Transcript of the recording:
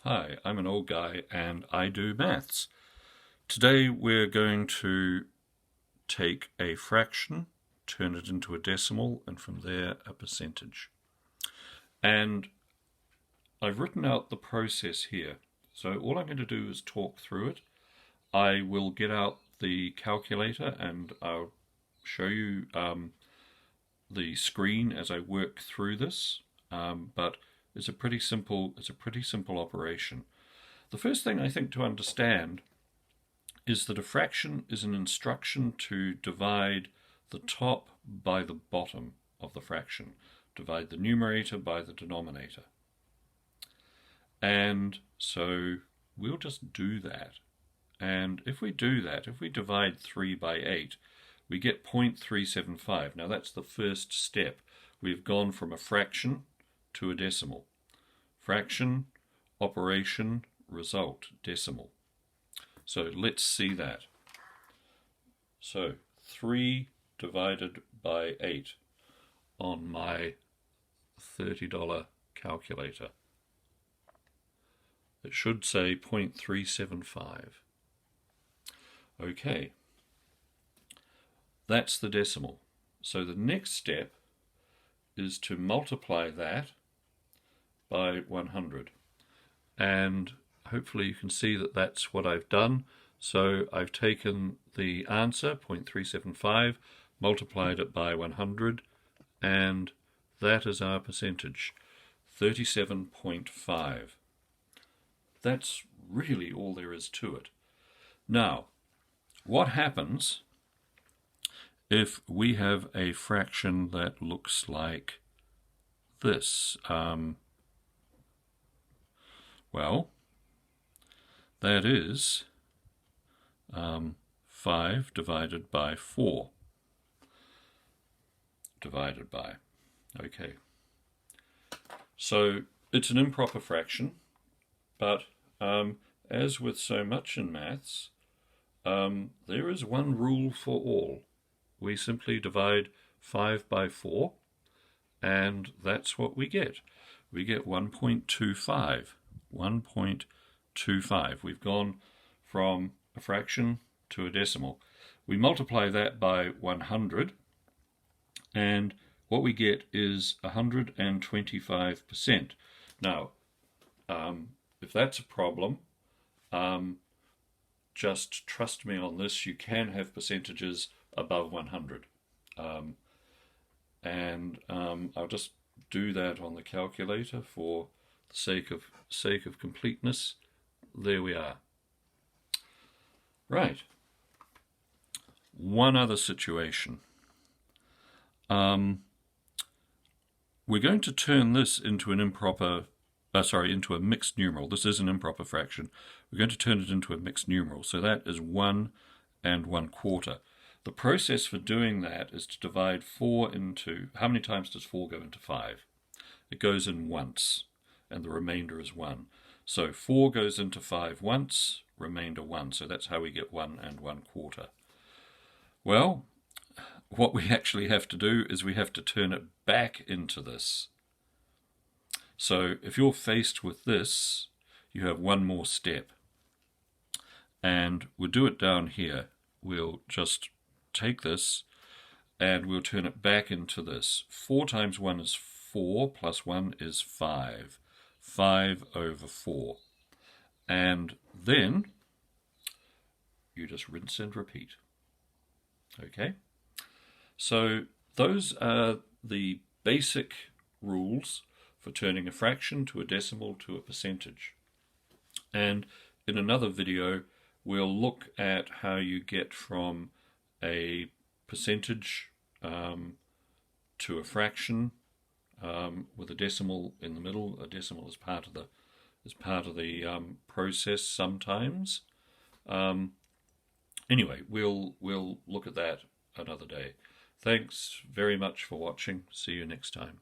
Hi, I'm an old guy and I do maths. Today we're going to take a fraction, turn it into a decimal, and from there a percentage. And I've written out the process here. So all I'm going to do is talk through it. I will get out the calculator and I'll show you the screen as I work through this. But it's a pretty simple operation. The first thing I think to understand is that a fraction is an instruction to divide the top by the bottom of the fraction. Divide the numerator by the denominator. And so we'll just do that. And if we do that, if we divide 3 by 8, we get 0.375. Now that's the first step. We've gone from a fraction to a decimal. Fraction, operation, result, decimal. So let's see that. So 3 divided by 8 on my $30 calculator. It should say 0.375. Okay, that's the decimal. So the next step is to multiply that by 100. And hopefully you can see that that's what I've done. So I've taken the answer, 0.375, multiplied it by 100, and that is our percentage, 37.5. That's really all there is to it. Now, what happens if we have a fraction that looks like this? Well, that is 5 divided by 4 divided by. Okay. So it's an improper fraction, but as with so much in maths, there is one rule for all. We simply divide 5 by 4, and that's what we get. We get 1.25. 1.25. We've gone from a fraction to a decimal. We multiply that by 100, and what we get is 125%. Now, if that's a problem, just trust me on this. You can have percentages above 100. I'll just do that on the calculator for the sake of completeness. There we are. Right. One other situation. We're going to turn this into an into a mixed numeral. This is an improper fraction. We're going to turn it into a mixed numeral. So that is 1 and 1/4. The process for doing that is to divide 4 into, how many times does 4 go into 5? It goes in once, and the remainder is 1. So 4 goes into 5 once, remainder 1. So that's how we get 1 and 1/4. Well, what we actually have to do is we have to turn it back into this. So if you're faced with this, you have one more step. And we'll do it down here. We'll just take this and we'll turn it back into this. 4 times 1 is 4, plus 1 is 5. 5 over 4. And then you just rinse and repeat. Okay? So those are the basic rules for turning a fraction to a decimal to a percentage. And in another video, we'll look at how you get from a percentage to a fraction with a decimal in the middle. A decimal is part of the process sometimes. Anyway, we'll look at that another day. Thanks very much for watching. See you next time.